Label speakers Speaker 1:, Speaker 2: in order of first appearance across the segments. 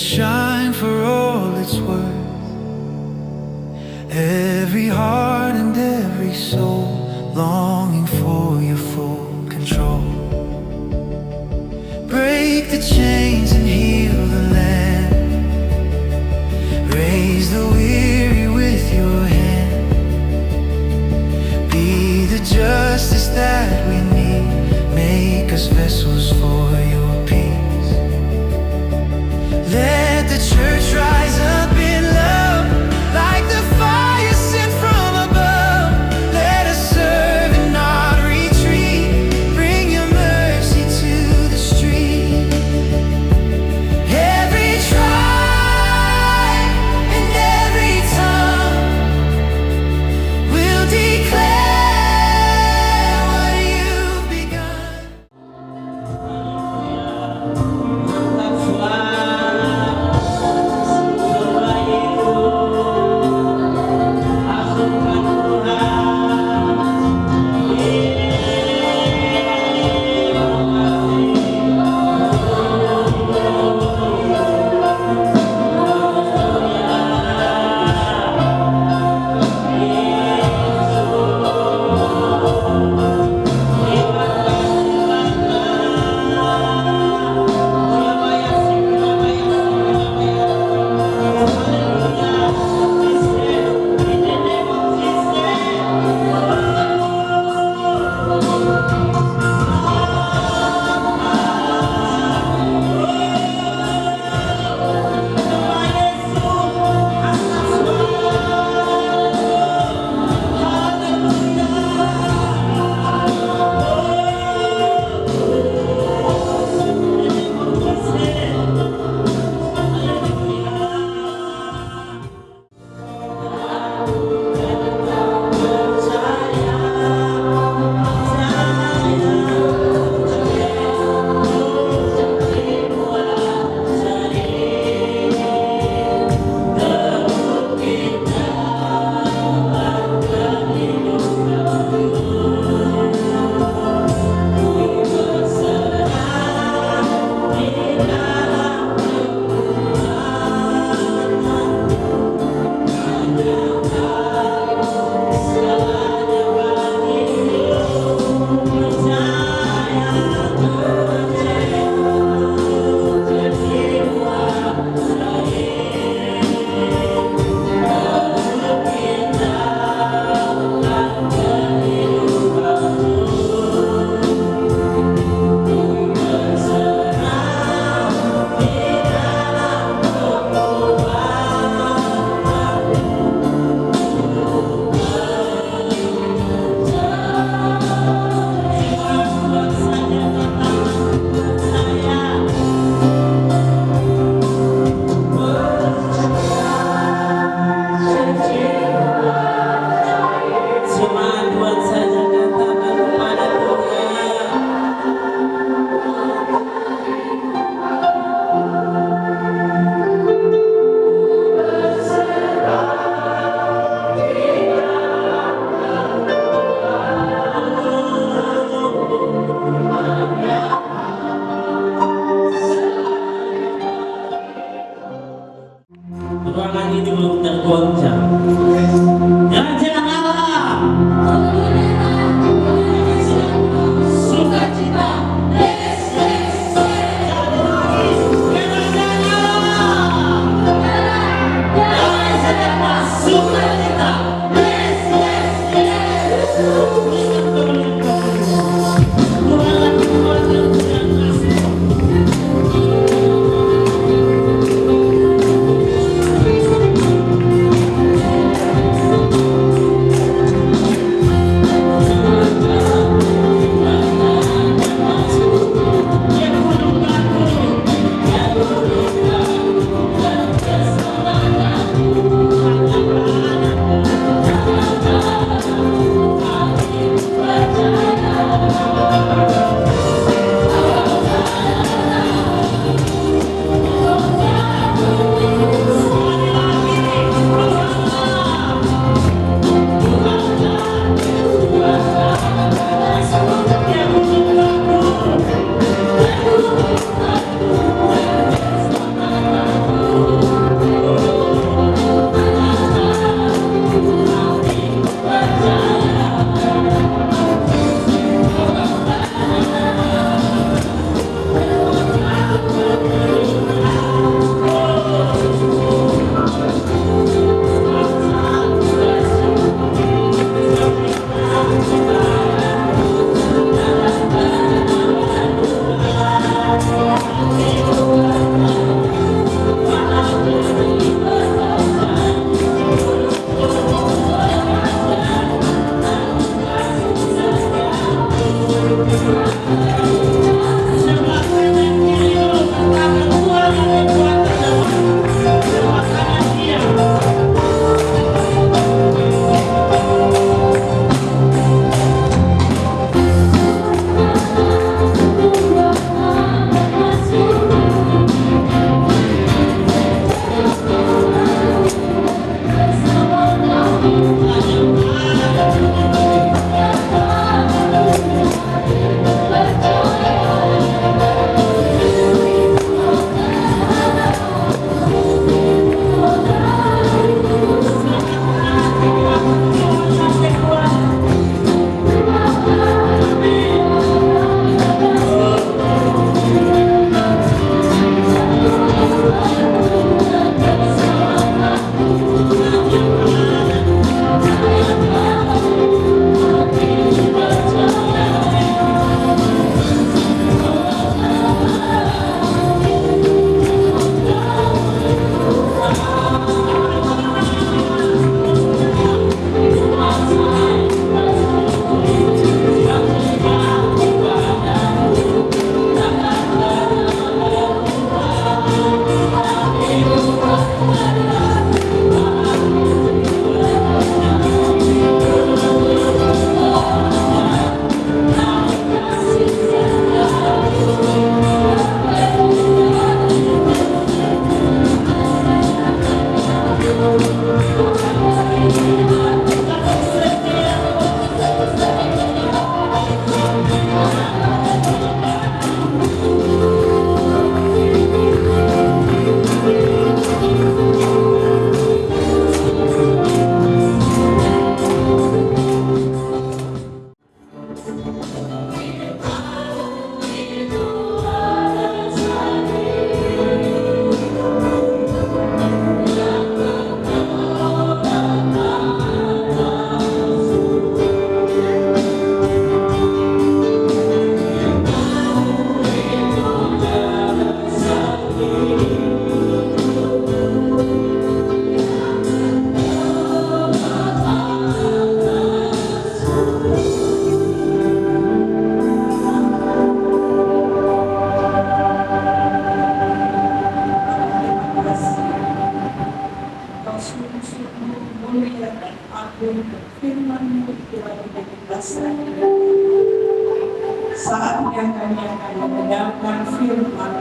Speaker 1: shine for all it's worth. Every heart and every soul longing for your full control. Break the chains and heal the land. Raise the weary with your hand. Be the justice that we need. Make us vessels for your peace. Let the church rise up in love, like the fire sent from above. Let us serve and not retreat. Bring your mercy to the street. Every tribe and every tongue will declare what you've begun.
Speaker 2: Ruangan ini belum tergoncang. Jangan kalah. Sukacita. Yes, yes, yes. Jangan kalah. Jangan sedekah. Sukacita. Yes, yes, yes. Ruangan
Speaker 3: Saatnya kami akan mendengarkan firman.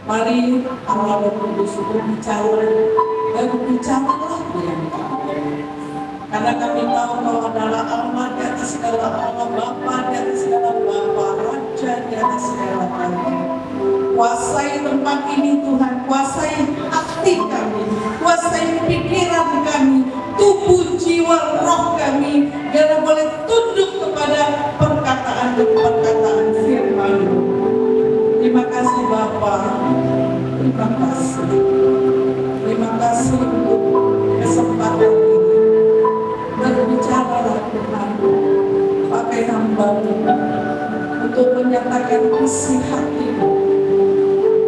Speaker 3: Mari Allah Roh Kudus berbicara dan bicaralah dengan kami. Karena kami tahu Kau adalah Allah di atas segala Allah, Bapa di atas segala Bapa, Raja di atas segala Raja. Kuasai tempat ini Tuhan, kuasai hati kami, kuasai pikiran kami, tubuh, jiwa, roh kami, biar boleh tunduk kepada perkataan firman-Mu. Terima kasih Bapa, terima kasih untuk kesempatan ini. Berbicaralah Tuhan, pakai hamba-Mu untuk menyatakan isi hati-Mu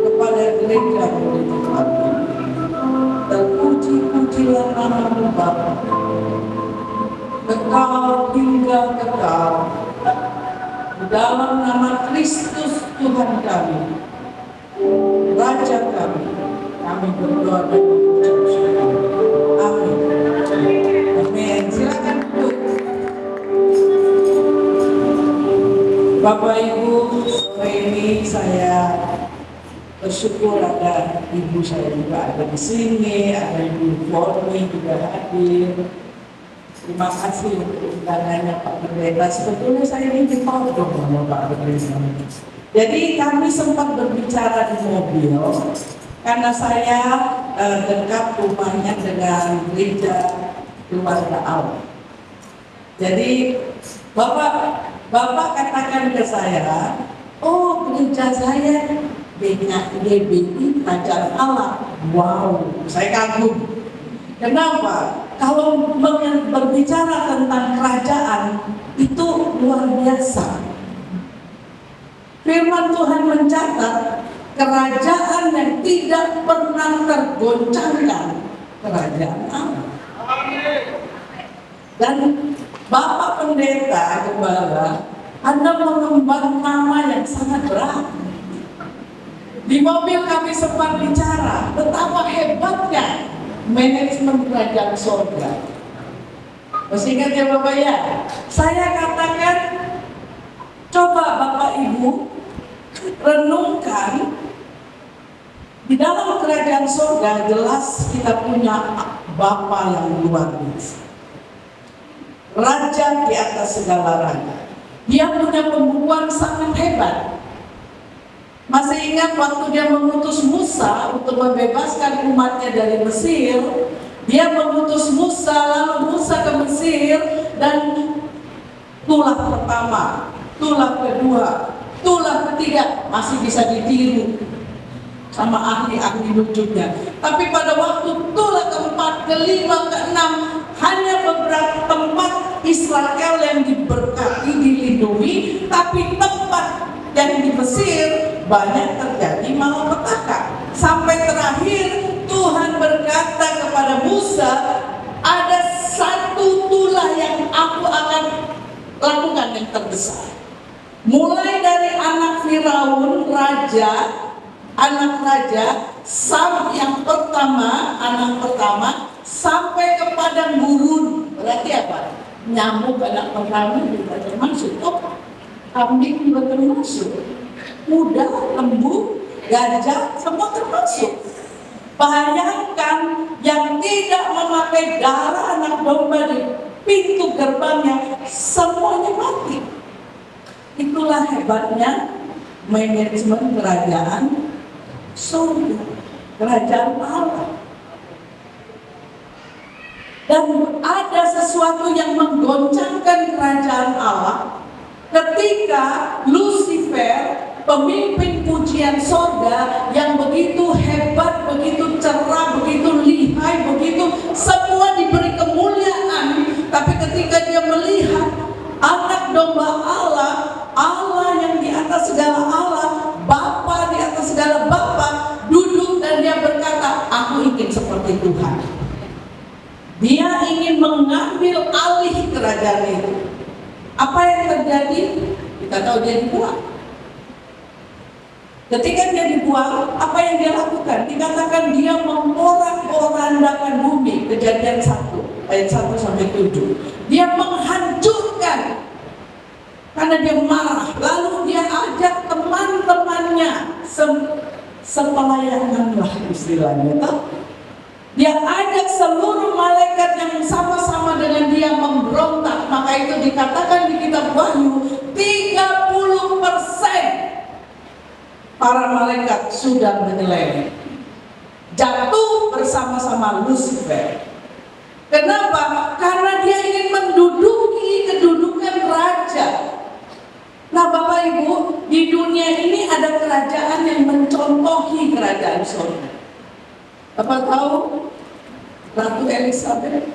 Speaker 3: kepada gereja-Mu di tempat ini. Terpuji-pujilah nama-Mu Bapa, kekal hingga kekal. Di dalam nama Kristus Tuhan kami, Raja kami berdoa dan mengucap amin. Amin. Silakan duduk. Bapak Ibu, sore ini saya bersyukur ada ibu saya juga ada di sini, ada Ibu Forni juga hadir. Terima kasih untuk undangannya Pak Pendeta. Sebetulnya saya ini dipotong sama Pak Pendeta. Jadi kami sempat berbicara di mobil karena saya dekat rumahnya dengan gereja keluarga Allah. Jadi Bapak katakan ke saya, oh gereja saya GBI Kerajaan Allah. Wow, saya kagum. Kenapa? Kalau berbicara tentang kerajaan itu luar biasa. Firman Tuhan mencatat kerajaan yang tidak pernah tergoncangkan, kerajaan Allah. Dan Bapak Pendeta Gembala, Anda mengemban nama yang sangat berat. Di mobil kami sempat bicara betapa hebatnya manajemen kerajaan surga. Masih ingat ya Bapak ya? Saya katakan, coba Bapak Ibu renungkan, di dalam kerajaan surga jelas kita punya Bapa yang luar biasa, Raja di atas segala raja. Dia punya pembukuan sangat hebat. Masih ingat waktu dia mengutus Musa untuk membebaskan umatnya dari Mesir? Dia mengutus Musa, lalu Musa ke Mesir, dan tulah pertama, tulah kedua, tulah ketiga masih bisa ditiru sama ahli-ahli nujumnya. Tapi pada waktu tulah keempat, kelima, keenam, hanya beberapa tempat Israel yang diberkati, dilindungi, tapi tempat yang di Mesir banyak terjadi malapetaka. Sampai terakhir Tuhan berkata kepada Musa, ada satu tulah yang aku akan lakukan yang terbesar. Mulai dari anak Firaun, raja, anak raja, yang pertama, anak pertama, sampai ke padang gurun. Berarti apa? Nyamuk anak pertama juga termasuk. Kambing juga termasuk, kuda, lembu, gajah, semua termasuk. Bayangkan yang tidak memakai darah anak domba di pintu gerbangnya, semuanya mati. Itulah hebatnya manajemen kerajaan surga, kerajaan Allah. Dan ada sesuatu yang menggoncangkan kerajaan Allah ketika Lucifer, pemimpin pujian sorga yang begitu hebat, begitu cerah, begitu lihai, begitu semua diberi kemuliaan, tapi ketika dia melihat anak domba Allah, Allah yang di atas segala Allah, Bapa di atas segala Bapa, duduk dan dia berkata, aku ingin seperti Tuhan. Dia ingin mengambil alih kerajaan itu. Apa yang terjadi? Kita tahu dia dibuang. Ketika dia dibuang, apa yang dia lakukan? Dikatakan dia memporak-porandakan bumi. Kejadian 1 ayat 1 sampai 7. Dia menghancurkan karena dia marah. Lalu dia ajak teman-temannya, sepelayanganlah istilahnya. Dia ajak seluruh malaikat yang sama-sama dengan dia memberontak. Maka itu dikatakan di kitab Wahyu, 30% para malaikat sudah menyeleweng, jatuh bersama-sama Lucifer. Kenapa? Karena dia ingin menduduki kedudukan raja. Nah Bapak Ibu, di dunia ini ada kerajaan yang mencontohi kerajaan surga. Bapak tahu Ratu Elizabeth,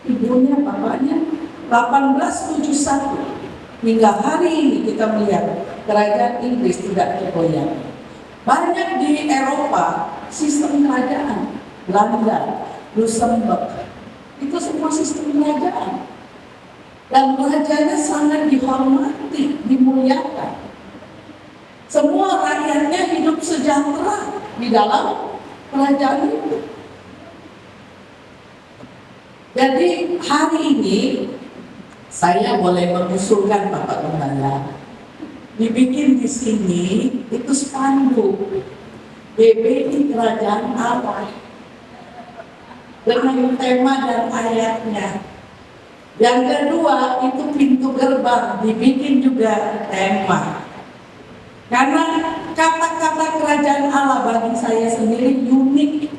Speaker 3: ibunya, bapaknya, 1871 hingga hari ini kita melihat kerajaan Inggris tidak tergoyang. Banyak di Eropa sistem kerajaan, Belanda, Luxembourg, itu semua sistem kerajaan. Dan rajanya sangat dihormati, dimuliakan. Semua rakyatnya hidup sejahtera di dalam kerajaan itu. Jadi hari ini saya boleh mengusulkan Bapak Gembala, dibikin di sini itu spanduk BBI Kerajaan Allah dengan tema dan ayatnya. Yang kedua itu pintu gerbang dibikin juga tema. Karena kata-kata kerajaan Allah bagi saya sendiri unik.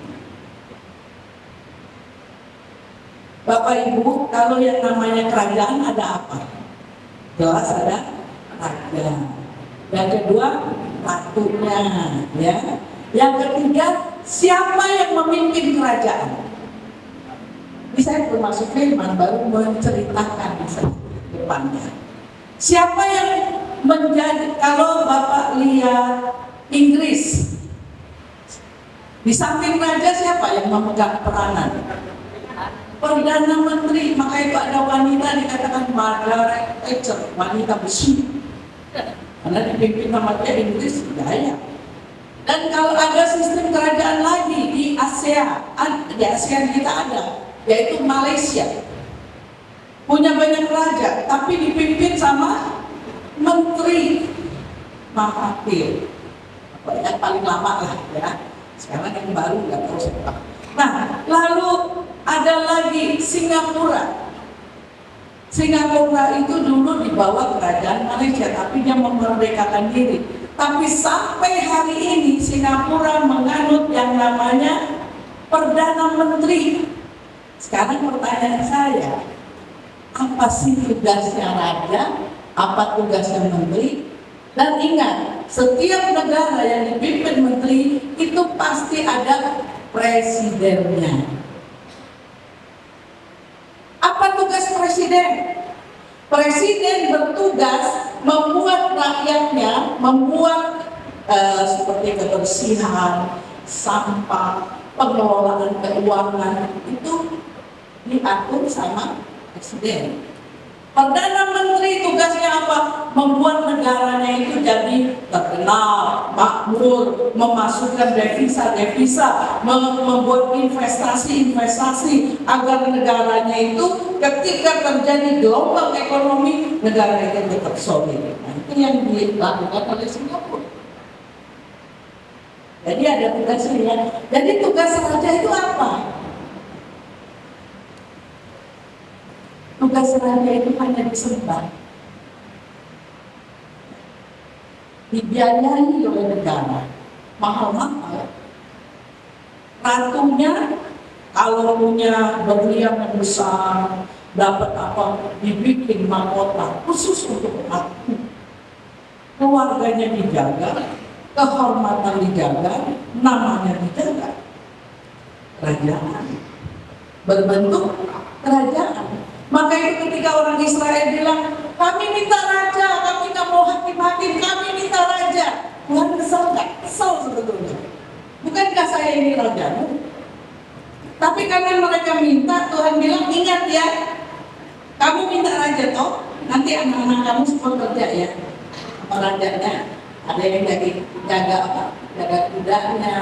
Speaker 3: Bapak Ibu, kalau yang namanya kerajaan ada apa? Jelas ada raja. Yang kedua, ratunya, ya. Yang ketiga, siapa yang memimpin kerajaan? Ini saya termasuk firman baru menceritakan masa depannya. Siapa yang menjadi, kalau Bapak lihat Inggris Di samping raja siapa yang memegang peranan? Perdana Menteri. Maka itu ada wanita dikatakan Margaret Thatcher, wanita besi. Karena dipimpin sama dia Inggris gaya. Dan kalau ada sistem kerajaan lagi di ASEAN kita ada, yaitu Malaysia. Punya banyak raja, tapi dipimpin sama menteri Mahathir. Yang paling lama lah ya. Sekarang yang baru nggak tahu siapa. Nah, lalu ada lagi Singapura. Singapura itu dulu di bawah kerajaan Malaysia, tapi dia memerdekakan diri. Tapi sampai hari ini Singapura menganut yang namanya Perdana Menteri. Sekarang pertanyaan saya, apa sih tugasnya raja? Apa tugasnya menteri? Dan ingat, setiap negara yang dipimpin menteri itu pasti ada presidennya. Apa tugas presiden? Presiden bertugas membuat rakyatnya, membuat seperti kebersihan, sampah, pengelolaan keuangan itu diatur sama presiden. Perdana Menteri tugasnya apa? Membuat negaranya itu jadi terkenal, makmur, memasukkan devisa-devisa, membuat investasi-investasi agar negaranya itu ketika terjadi gelombang ekonomi, negara itu tetap solid. Nah, itu yang dilakukan oleh Singapura. Jadi ada tugasnya. Jadi tugas raja itu apa? Tugas raja itu hanya disembah, dibiayai oleh negara, mahal-mahal. Ratunya kalau punya berlian yang besar, dapat apa, dibikin mahkota khusus untuk ratu. Keluarganya dijaga, kehormatan dijaga, namanya dijaga. Kerajaan berbentuk kerajaan. Maka itu ketika orang Israel bilang, kami minta raja, kami nggak mau hakim-hakim, kami minta raja. Tuhan kesal nggak? Kesal sebetulnya. Bukankah saya ini rajamu? Tapi karena mereka minta, Tuhan bilang, ingat ya, kamu minta raja toh, nanti anak-anak kamu semua kerja ya. Apa rajanya? Ada yang jaga apa? Jaga kudanya,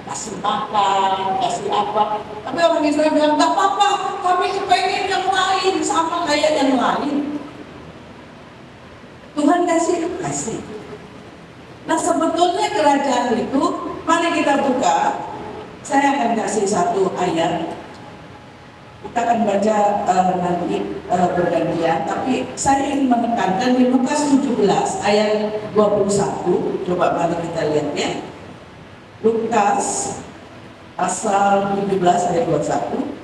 Speaker 3: kasih makan, kasih apa. Tapi orang Israel bilang, gak apa-apa, kami kepengen yang lain, sama kayak yang lain. Tuhan kasih. Nah sebetulnya kerajaan itu, mari kita buka. Saya akan kasih satu ayat. Kita akan baca nanti bergantian, tapi saya ingin menekankan di Lukas 17 ayat 21. Coba mari kita lihat ya. Lukas pasal 17 ayat 21.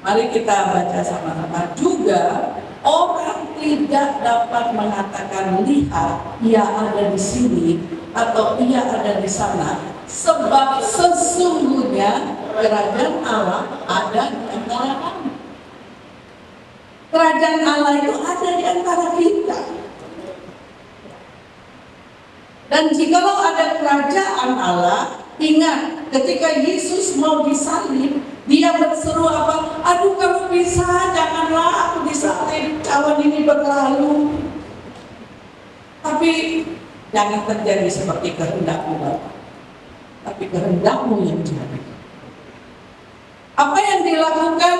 Speaker 3: Mari kita baca sama-sama. Juga orang tidak dapat mengatakan, lihat ia ada di sini atau ia ada di sana, sebab sesungguhnya kerajaan Allah ada di antara kami. Kerajaan Allah itu ada di antara kita. Dan jikalau ada kerajaan Allah, ingat ketika Yesus mau disalib, dia berseru apa? Aduh kamu bisa, janganlah aku disalib, cawan ini berlalu. Tapi jangan terjadi seperti kehendakmu Bapa, tapi kehendakmu yang jadi. Apa yang dilakukan?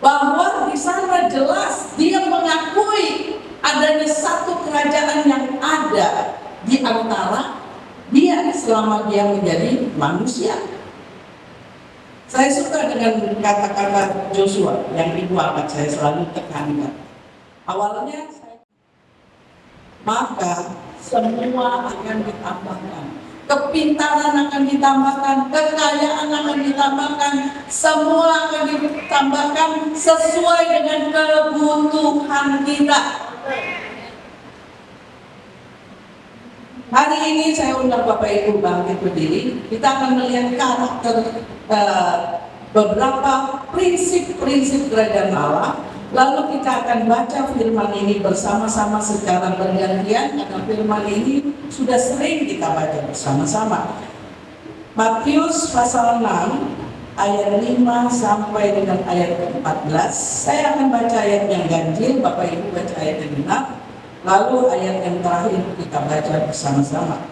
Speaker 3: Bahwa di sana jelas dia mengakui adanya satu kerajaan yang ada di antara dia selama dia menjadi manusia. Saya suka dengan kata-kata Joshua yang ibu amat saya selalu tekankan. Awalnya maka semua akan ditambahkan. Kepintaran akan ditambahkan, kekayaan akan ditambahkan, semua akan ditambahkan sesuai dengan kebutuhan kita. Hari ini saya undang Bapak Ibu bangkit berdiri. Kita akan melihat karakter beberapa prinsip-prinsip kerajaan Allah. Lalu kita akan baca firman ini bersama-sama secara bergantian, karena firman ini sudah sering kita baca bersama-sama. Matius pasal 6 ayat 5 sampai dengan ayat ke-14. Saya akan baca ayat yang ganjil, Bapak Ibu baca ayat yang genap, lalu ayat yang terakhir kita baca bersama-sama.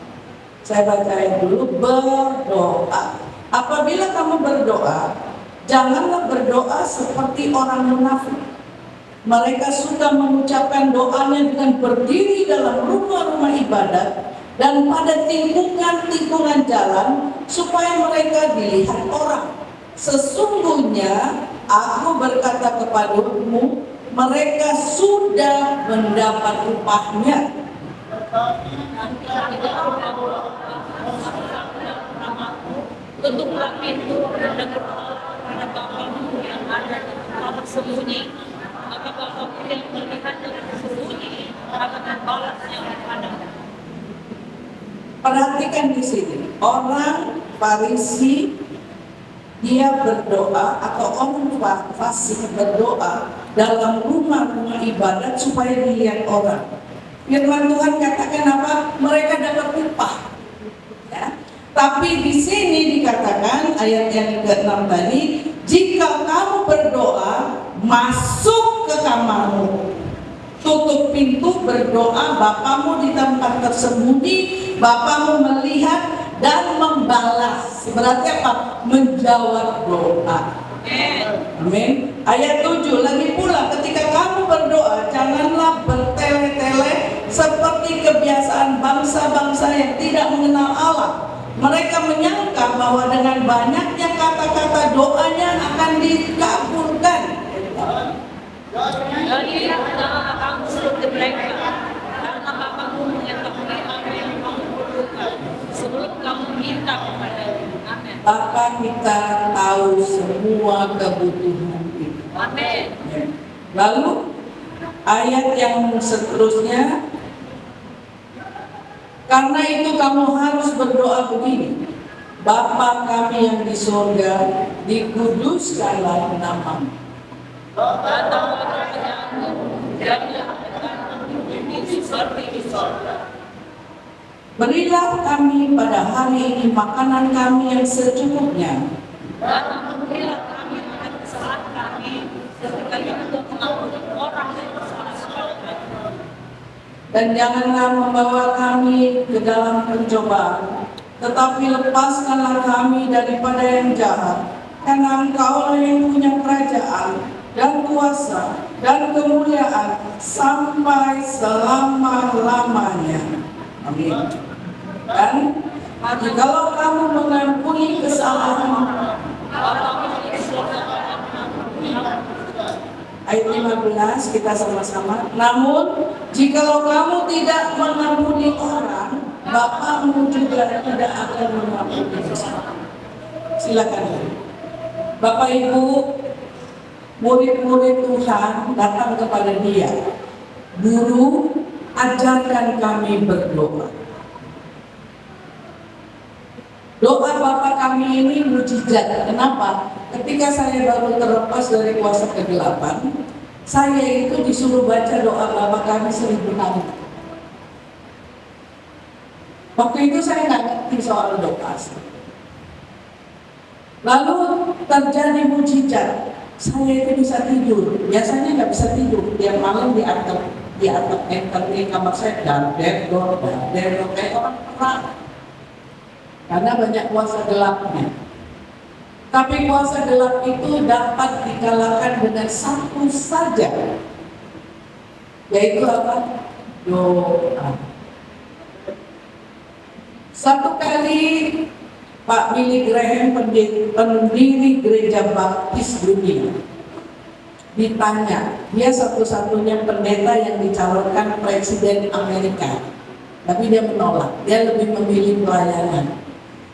Speaker 3: Saya baca ayat dulu. Berdoa. Apabila kamu berdoa, janganlah berdoa seperti orang munafik. Mereka suka mengucapkan doanya dengan berdiri dalam rumah-rumah ibadat dan pada tikungan-tikungan jalan supaya mereka dilihat orang. Sesungguhnya aku berkata kepadamu, mereka sudah mendapat upahnya.
Speaker 2: Tutuplah pintu dan berdoa pada Bapamu yang ada di tempat tersembunyi, maka Bapamu yang melihat dari tersembunyi akan membalas yang menghadap.
Speaker 3: Perhatikan di sini, orang Farisi dia berdoa atau orang fasik berdoa dalam rumah-rumah ibadat supaya dilihat orang. Firman Tuhan katakan apa? Mereka dapat upah. Ya. Tapi di sini dikatakan ayat yang ke-6 tadi, jika kamu berdoa, masuk ke kamarmu, tutup pintu, berdoa, Bapamu di tempat tersembunyi, Bapamu melihat dan membalas. Berarti apa? Menjawab doa. Amin. Ayat 7 lagi pula, ketika kamu berdoa, janganlah bertele-tele seperti kebiasaan bangsa-bangsa yang tidak mengenal Allah. Mereka menyangka bahwa dengan banyaknya kata-kata doanya akan dikabulkan.
Speaker 2: Jadi janganlah kamu seperti mereka, karena Bapamu mengetahui apa yang kamu butuhkan sebelum kamu minta kepada-Nya. Amin.
Speaker 3: Bapa kita tahu semua kebutuhan kita.
Speaker 2: Amin.
Speaker 3: Lalu ayat yang seterusnya, karena itu kamu harus berdoa begini, Bapa kami yang di surga, dikuduskanlah namamu.
Speaker 2: Datanglah kerajaanmu, jadilah kehendakmu di bumi seperti di surga.
Speaker 3: Berilah kami pada hari ini makanan kami yang secukupnya.
Speaker 2: Dan ampunilah kami akan kesalahan kami, ketika kita mengampuni orang yang bersalah kepada kami.
Speaker 3: Dan janganlah membawa kami ke dalam pencobaan, tetapi lepaskanlah kami daripada yang jahat. Karena Engkau yang punya kerajaan dan kuasa dan kemuliaan sampai selama-lamanya. Amin. Dan jikalau kamu mengampuni kesalahan, ayat 15 kita sama-sama. Namun jikalau kamu tidak mengampuni orang, Bapamu juga tidak akan mengampuni kesalahan. Silakan. Bapak Ibu, murid-murid Tuhan datang kepada dia. Guru, ajarkan kami berdoa. Doa Bapa kami ini mujizat. Kenapa? Ketika saya baru terlepas dari kuasa kegelapan, saya itu disuruh baca doa Bapa kami 1000 kali. Waktu itu saya nggak ngerti soal doa. Lalu terjadi mujizat. Saya itu bisa tidur. Biasanya nggak bisa tidur. Tiap malam di atap di kamar saya kayak orang perang. Karena banyak kuasa gelapnya. Tapi kuasa gelap itu dapat dikalahkan dengan satu saja, yaitu apa? Doa. Satu kali Pak Billy Graham, pendiri gereja baptis dunia, ditanya, dia satu-satunya pendeta yang dicalonkan presiden Amerika, tapi dia menolak, dia lebih memilih pelayanan.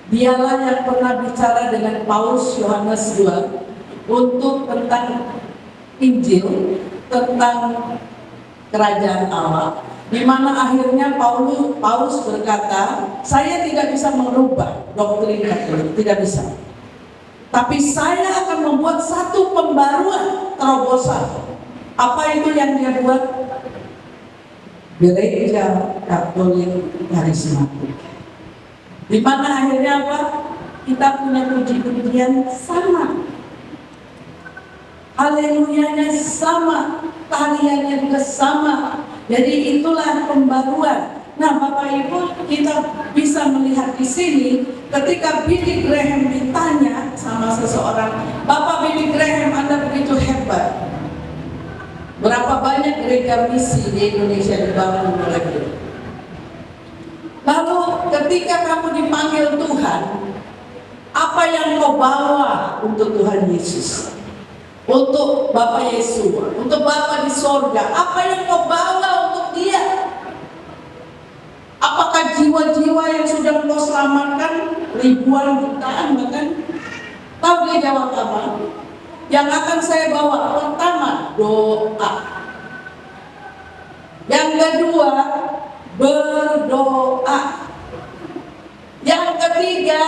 Speaker 3: Dialah yang pernah bicara dengan Paus Yohanes II untuk tentang Injil, tentang kerajaan Allah, di mana akhirnya Paus berkata, saya tidak bisa merubah doktrin Katolik, tidak bisa. Tapi saya akan membuat satu pembaruan terobosan. Apa itu yang dia buat? Gereja Katolik Karismatik. Di mana akhirnya apa? kita punya puji-pujian sama. Haleluyanya sama, tariannya juga sama. Jadi itulah pembaruan. Nah, Bapak Ibu, kita bisa melihat di sini ketika Billy Graham ditanya sama seseorang, "Bapak Billy Graham, Anda begitu hebat. Berapa banyak gereja misi di Indonesia dibangun oleh beliau? Lalu ketika kamu dipanggil Tuhan, apa yang kau bawa untuk Tuhan Yesus? Untuk Bapak Yesus, untuk Bapa di sorga, apa yang kau bawa untuk Dia? Apakah jiwa-jiwa yang sudah kau selamatkan ribuan jutaan bahkan?" Tahu dia jawab apa? "Yang akan saya bawa pertama doa. Yang kedua berdoa. Yang ketiga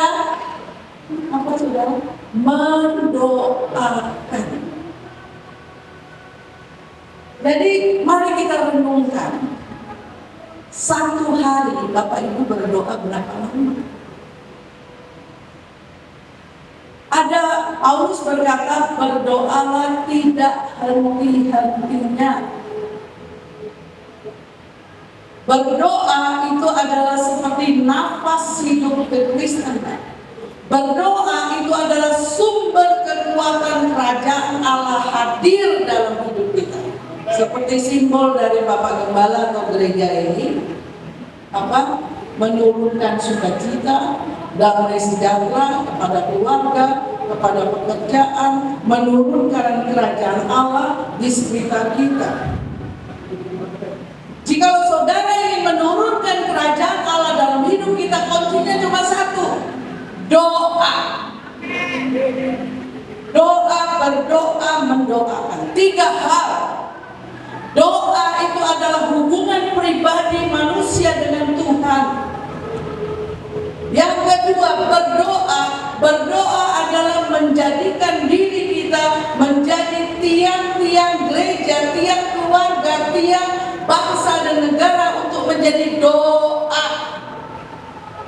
Speaker 3: apa saudara? Mendoakan." Jadi mari kita renungkan. Satu hari Bapak Ibu berdoa berapa lama? Ada Paulus berkata, "Berdoalah tidak henti-hentinya." Berdoa itu adalah seperti nafas hidup kekristenan. Berdoa itu adalah sumber kekuatan kerajaan Allah hadir dalam hidup kita. Seperti simbol dari Bapak Gembala atau gereja ini, menurunkan sukacita, damai sejahtera kepada keluarga, kepada pekerjaan, menurunkan kerajaan Allah di sekitar kita. Jika saudara ingin menurunkan kerajaan Allah dalam hidup kita, kuncinya cuma satu: doa. Doa, berdoa, mendoakan. 3 hal. Doa itu adalah hubungan pribadi manusia dengan Tuhan. Yang kedua, berdoa. Berdoa adalah menjadikan diri kita menjadi tiang-tiang gereja, tiang keluarga, tiang bangsa dan negara untuk menjadi doa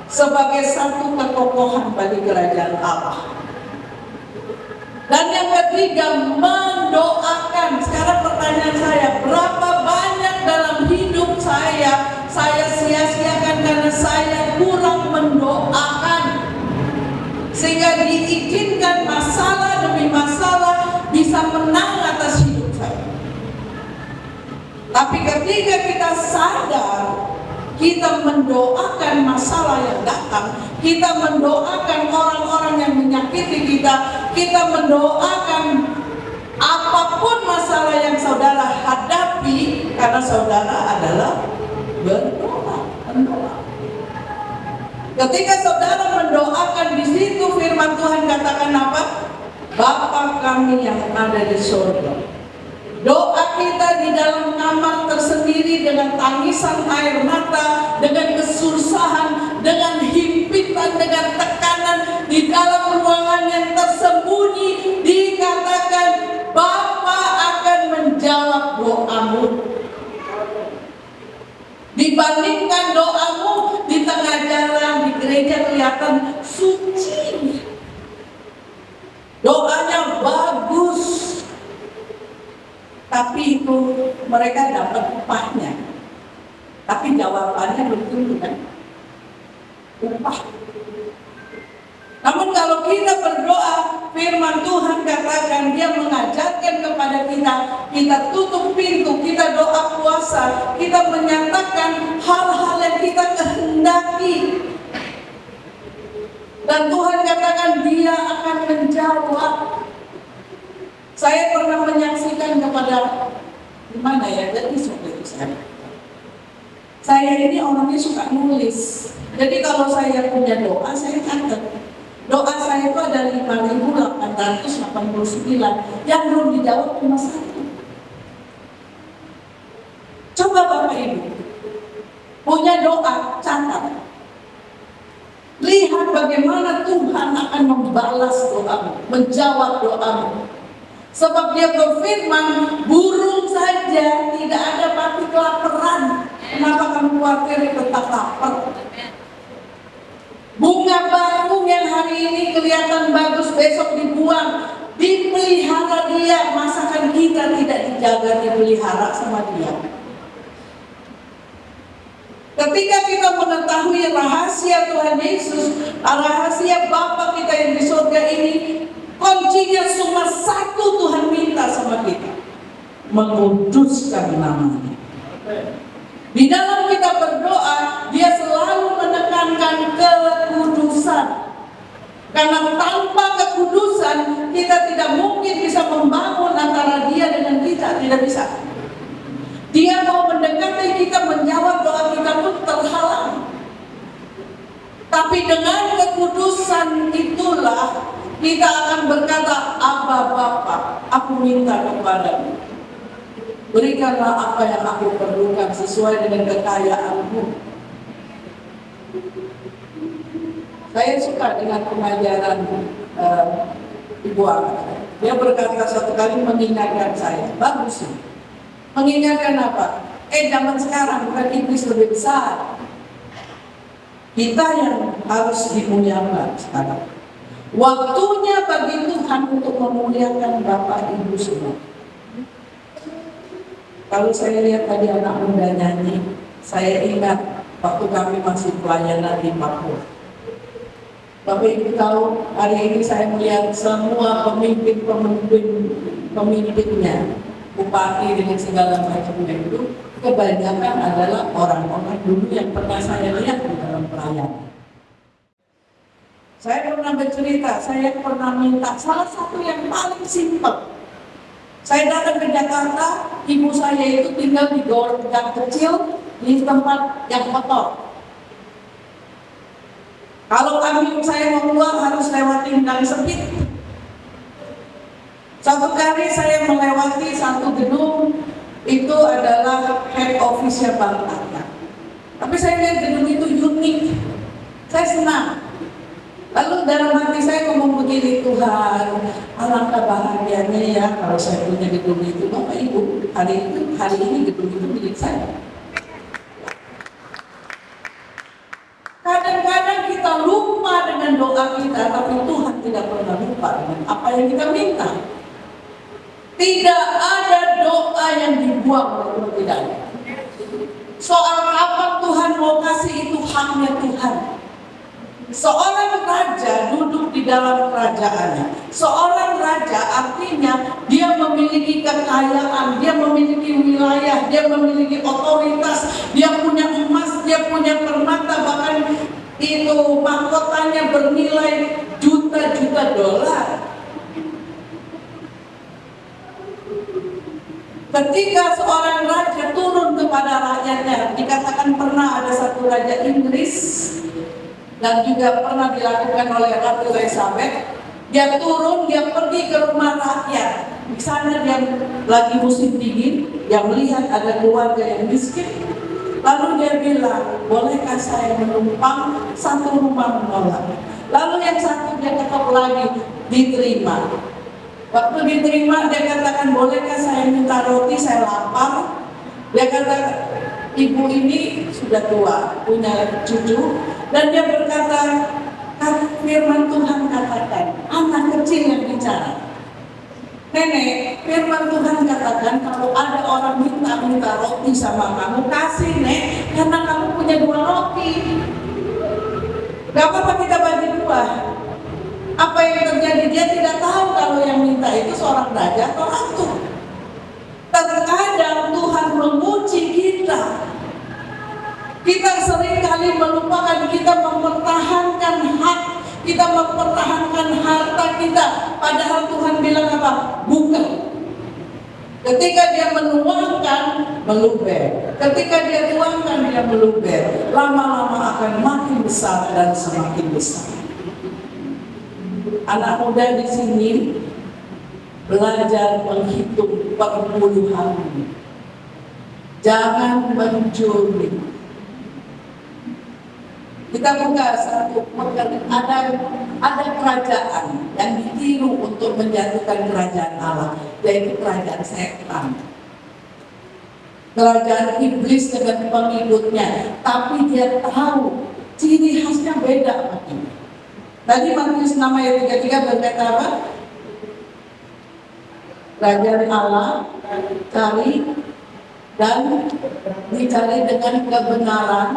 Speaker 3: sebagai satu kekokohan bagi kerajaan Allah. Dan yang ketiga, mendoakan. Sekarang pertanyaan saya, berapa banyak dalam hidup saya sia-siakan karena saya kurang mendoakan, sehingga diizinkan masalah demi masalah bisa menang atas hidup saya. Tapi ketika kita sadar, kita mendoakan masalah yang datang, kita mendoakan orang-orang yang menyakiti kita, kita mendoakan apapun masalah yang saudara hadapi, karena saudara adalah berdoa. Ketika saudara mendoakan, di situ firman Tuhan katakan apa? Bapa kami yang ada di surga. Doa kita di dalam kamar tersendiri dengan tangisan air mata, dengan kesusahan, dengan himpitan, dengan tekanan di dalam ruangan yang tersembunyi, dikatakan Bapa akan menjawab doamu. Dibandingkan doamu di tengah jalan, di gereja kelihatan suci, doanya bagus, tapi itu mereka dapat upahnya. Tapi jawabannya belum tentu kan? Upah. Namun kalau kita berdoa, firman Tuhan katakan, Dia mengajarkan kepada kita, kita tutup pintu, kita doa puasa, kita menyatakan hal-hal yang kita kehendaki. Dan Tuhan katakan Dia akan menjawab. Saya pernah menyaksikan kepada gimana ya, jadi seperti itu saya ini orangnya suka nulis. Jadi kalau saya punya doa, saya catat. Doa saya itu ada 5.889, yang belum dijawab cuma 1. Coba Bapak Ibu punya doa, catat. Lihat bagaimana Tuhan akan membalas doamu, menjawab doamu. Sebab Dia berfirman, burung saja tidak ada mati kelaparan. Kenapa kamu khawatir tetap lapar? Bunga bakung yang hari ini kelihatan bagus, besok dibuang. Dipelihara dia, masakan kita tidak dijaga, dipelihara sama dia. Ketika kita mengetahui rahasia Tuhan Yesus, rahasia Bapa kita yang di surga ini, kuncinya cuma satu, Tuhan minta sama kita, menguduskan namanya. Di dalam kita berdoa, dia selalu menekankan kekudusan. Karena tanpa kekudusan, kita tidak mungkin bisa membangun antara dia dengan kita, tidak bisa. Dia mau mendekati kita, menjawab doa kita pun terhalang. Tapi dengan kekudusan itulah kita akan berkata, Abba Bapa, aku minta kepadamu, berikanlah apa yang aku perlukan sesuai dengan kekayaanmu. Saya suka dengan pengajaran Ibu Ana. Dia berkata satu kali mengingatkan saya, bagus sih. Mengingatkan apa? Zaman sekarang bukan iblis lebih besar. Kita yang harus dimuliakan sekarang. Waktunya bagi Tuhan untuk memuliakan Bapak Ibu semua. Kalau saya lihat tadi anak muda nyanyi, saya ingat waktu kami masih pelayanan di Papua. Bapak Ibu tahu, hari ini saya melihat semua pemimpinnya, bupati dengan segala macamnya itu, kebanyakan adalah orang-orang dulu yang pernah saya lihat di dalam pelayanan. Saya pernah bercerita, saya pernah minta salah satu yang paling simpel. Saya datang ke Jakarta, ibu saya itu tinggal di gang kecil di tempat yang kotor. Kalau kambing saya mau keluar harus lewatin gang sempit. Satu kali saya melewati satu gedung, itu adalah head office-nya Bank Arya. Tapi saya lihat gedung itu unik, saya senang. Lalu dalam hati saya ngomong begini, Tuhan, alangkah bahagianya ya kalau saya punya gedung itu. Bapak Ibu, hari ini gedung itu milik saya. Kadang-kadang kita lupa dengan doa kita, tapi Tuhan tidak pernah lupa dengan apa yang kita minta. Tidak ada doa yang dibuang oleh Tuhan, tidak ada. Soal apa Tuhan mau kasih itu haknya Tuhan. Seorang raja duduk di dalam kerajaannya. Seorang raja artinya dia memiliki kekayaan, dia memiliki wilayah, dia memiliki otoritas, dia punya emas, dia punya permata, bahkan itu mahkotanya bernilai juta-juta dolar. Ketika seorang raja turun kepada rakyatnya, dikatakan pernah ada satu raja Inggris dan juga pernah dilakukan oleh Ratu Elizabeth. Dia turun, dia pergi ke rumah rakyat. Di sana dia lagi musim dingin, dia melihat ada keluarga yang miskin. Lalu dia bilang, bolehkah saya menumpang? Satu rumah menolak. Lalu yang satu dia ketok lagi, diterima. Waktu diterima dia katakan, bolehkah saya minta roti, saya lapar. Dia katakan, ibu ini sudah tua, punya cucu, dan dia berkata, firman Tuhan katakan, anak kecil yang bicara. Nenek, firman Tuhan katakan kalau ada orang minta roti sama kamu, kasih nek, karena kamu punya 2 roti. Gak apa-apa kita bagi 2. Apa yang terjadi? Dia tidak tahu kalau yang minta itu seorang raja atau ratu. Terkadang Tuhan menguji kita. Kita seringkali melupakan kita mempertahankan hak, kita mempertahankan harta kita. Padahal Tuhan bilang apa? Bukan. Ketika dia menuangkan, meluber. Ketika dia tuangkan, dia meluber. Lama-lama akan makin besar dan semakin besar. Anak muda di sini belajar menghitung perpuluhan. Jangan mencuri. Kita buka satu, ada kerajaan yang ditiru untuk menjatuhkan kerajaan Allah, yaitu kerajaan setan. Kerajaan iblis dengan pengikutnya, tapi dia tahu ciri khasnya beda sama kita. Tadi Matius 6 ayat 33 berkata apa? Kerajaan Allah cari dan dicari dengan kebenaran,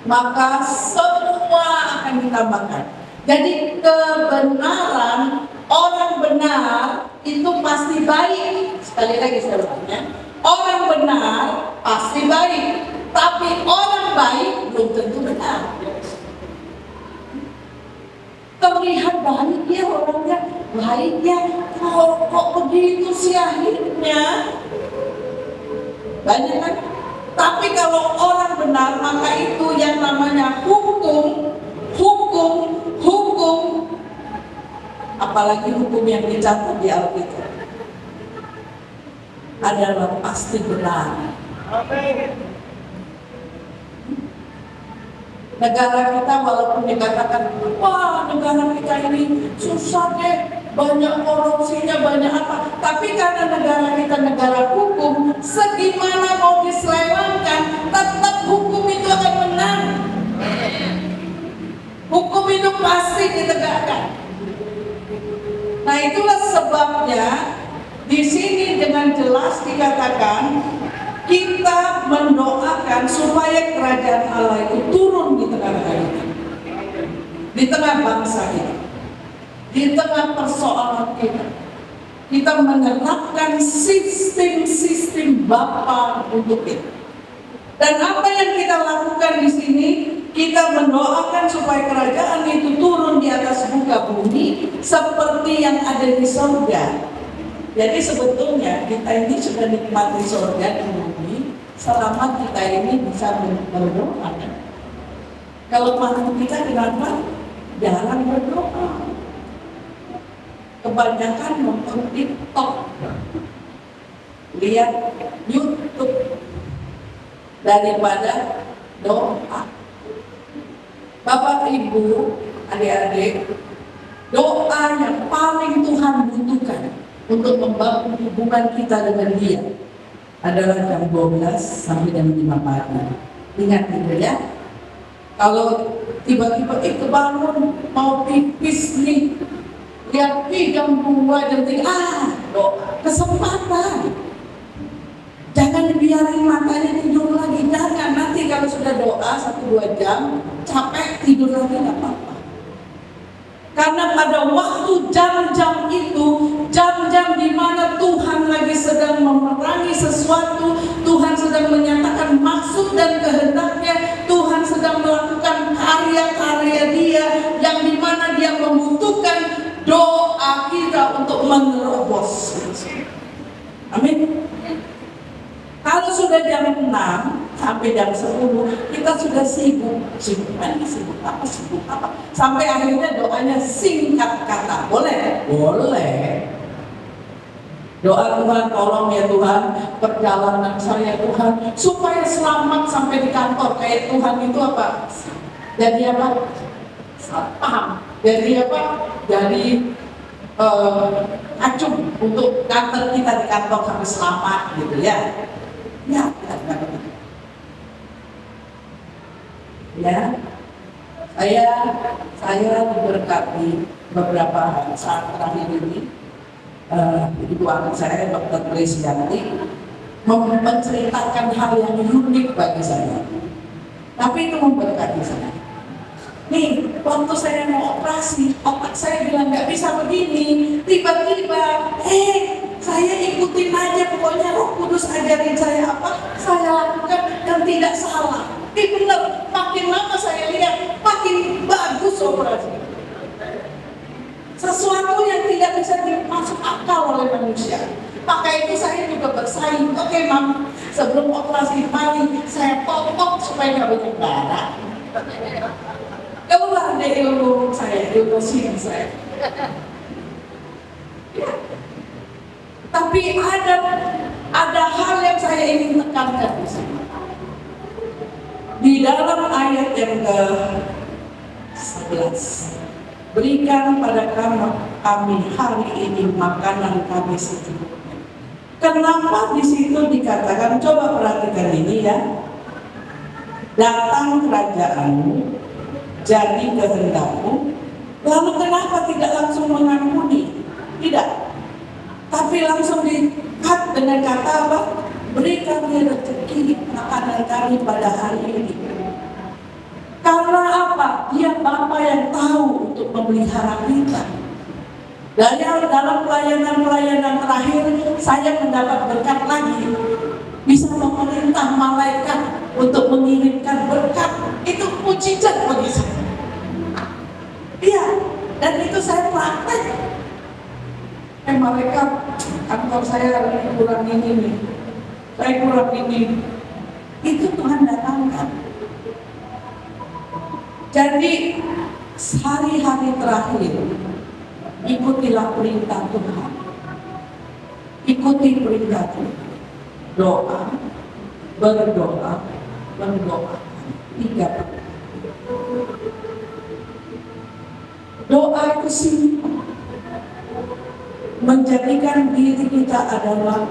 Speaker 3: maka semua akan ditambahkan. Jadi kebenaran, orang benar itu pasti baik. Sekali lagi saya ulangi, orang benar pasti baik, tapi orang baik belum tentu benar. Terlihat baik ya orangnya, baik ya, kok begitu sih akhirnya? Banyak kan? Tapi kalau orang benar, maka itu yang namanya hukum, apalagi hukum yang dicatat di Alkitab adalah pasti benar. Negara kita walaupun dikatakan, wah negara kita ini susah deh, banyak korupsinya, banyak apa. Tapi karena negara kita negara hukum, segimana mau diselewengkan, tetap hukum itu akan menang. Hukum itu pasti ditegakkan. Nah itulah sebabnya di sini dengan jelas dikatakan kita mendoakan supaya kerajaan Allah itu turun di tengah-tengah kita, di tengah bangsa kita, di tengah persoalan kita. Kita menerapkan sistem-sistem Bapa untuk kita. Dan apa yang kita lakukan di sini, kita mendoakan supaya kerajaan itu turun di atas muka bumi seperti yang ada di surga. Jadi sebetulnya kita ini sudah nikmati surga di bumi selama kita ini bisa berdoa. Kalau makhluk kita kenapa jarang berdoa? Kebanyakan nonton TikTok, lihat YouTube daripada doa. Bapak, Ibu, adik-adik, doa yang paling Tuhan butuhkan untuk membangun hubungan kita dengan Dia adalah jam 12 sampai jam 5 pagi. Ingat itu ya. Kalau tiba-tiba kebangun mau pipis nih, lihat jam 2 jam 3, doa kesempatan. Jangan biarin matanya tidur lagi, jangan. Nanti kalau sudah doa 1-2 jam capek tidur lagi nggak apa-apa. Karena pada waktu jam-jam itu, jam-jam di mana Tuhan lagi sedang memerangi sesuatu, Tuhan sedang menyatakan maksud dan kehendaknya, Tuhan sedang melakukan karya-karya Dia yang di mana Dia membutuhkan doa kita untuk menerobos. Amin. Kalau sudah jam 6 sampai jam 10 kita sudah sibuk apa, sampai akhirnya doanya singkat kata. Boleh? Boleh. Doa Tuhan, tolong ya Tuhan, perjalanan saya Tuhan supaya selamat sampai di kantor. Kayak Tuhan itu apa? Jadi apa? Paham? Jadi apa? Jadi acung untuk kantor kita di kantor sampai selamat gitu ya. Ya, ya, saya diberkati beberapa saat terakhir ini. Ibu anak saya, Dr. Presyanti, menceritakan hal yang unik bagi saya. Tapi itu memberkati saya. Nih, waktu saya mau operasi, otak saya bilang nggak bisa begini. Tiba-tiba, saya ikutin aja, pokoknya Roh Kudus ajarin saya apa, saya lakukan dan tidak salah. Benar, makin lama saya lihat, makin bagus operasi. Sesuatu yang tidak bisa dimasuk akal oleh manusia. Maka itu saya juga bersaing. Oke, Mam, sebelum operasi kembali, saya potong supaya nggak banyak darah. Keluar deh ilmu saya, ilmu sini saya. Tapi ada hal yang saya ingin tekankan di sini. Di dalam ayat yang ke-11, berikan pada kami hari ini makanan kami secukupnya. Kenapa di situ dikatakan? Coba perhatikan ini ya. Datang kerajaanmu, jadi kehendakmu. Lalu tidak langsung mengampuni, tidak, tapi langsung di-cut dengan kata apa? Berikan dia rezeki makanan kami pada hari ini. Karena apa? Dia Bapa yang tahu untuk memelihara kita. Dan dalam pelayanan-pelayanan terakhir, saya mendapat berkat lagi. Bisa memerintah malaikat untuk mengirimkan berkat. Itu mujizat bagi saya. Iya, dan itu saya praktek. Malaikat, kantor saya hari ini kurang ini nih. Saya kurang ini. Itu Tuhan datangkan. Jadi, hari-hari terakhir, ikutilah perintah Tuhan. Ikuti perintah Tuhan. Doa, berdoa, mendoakan. 3 perintah. Doa itu simpel. Menjadikan diri kita adalah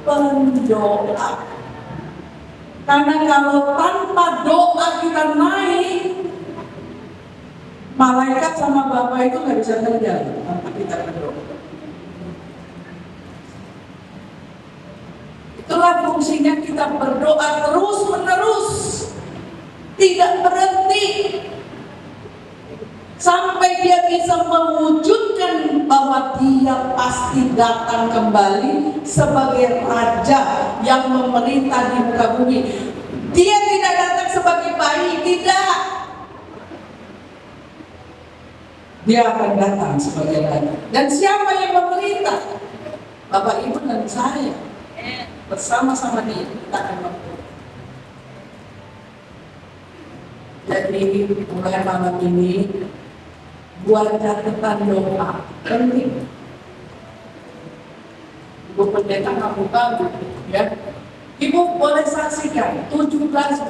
Speaker 3: pendoa. Karena kalau tanpa doa kita naik, malaikat sama Bapa itu nggak bisa kerja tanpa kita berdoa. Itulah fungsinya kita berdoa terus menerus, tidak berhenti, sampai dia bisa mewujudkan bahwa dia pasti datang kembali sebagai raja yang memerintah di muka bumi. Dia tidak datang sebagai bayi, tidak. Dia akan datang sebagai raja. Dan siapa yang memerintah? Bapak, Ibu, dan saya. Bersama-sama dia kita akan memerintah. Jadi mulai malam ini buat catatan doa penting. Ibu pendeta buka ya. Ibu boleh saksikan 17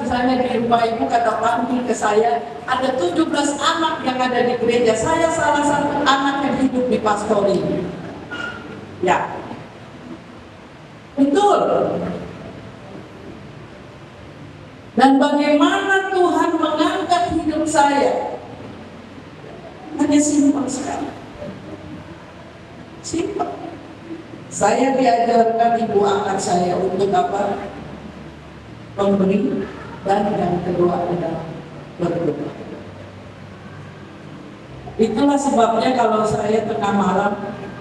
Speaker 3: misalnya di rumah ibu kata panggil ke saya, ada 17 anak yang ada di gereja. Saya salah satu anak yang hidup di pastori. Ya. Betul. Dan bagaimana Tuhan mengangkat hidup saya? Hanya simpel sekali. Simpel. Saya diajarkan ibu angkat saya untuk apa? Memberi, dan yang kedua adalah berdoa. Itulah sebabnya kalau saya tengah malam,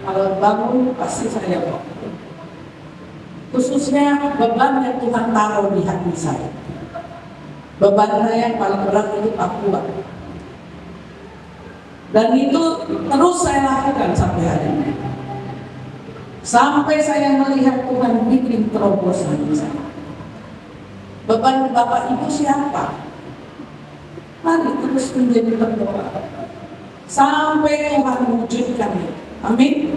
Speaker 3: kalau bangun pasti saya berdoa. Khususnya beban yang Tuhan taruh di hati saya. Beban saya yang paling berat itu Papua. Dan itu terus saya lakukan sampai hari ini. Sampai saya melihat Tuhan bikin terobosan di sana. Beban Bapak Ibu siapa? Mari terus menjadi berdoa. Sampai Tuhan wujudkan. Amin.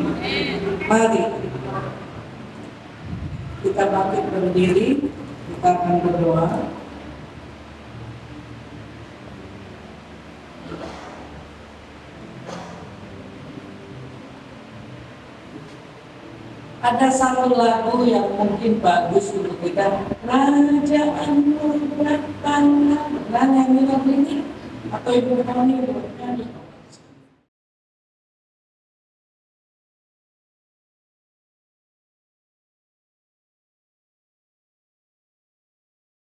Speaker 3: Mari. Kita bangkit berdiri. Kita akan berdoa. Ada satu lagu yang mungkin bagus untuk kita, Kerajaanmu datang, nyanyi lagu ini atau ibu kami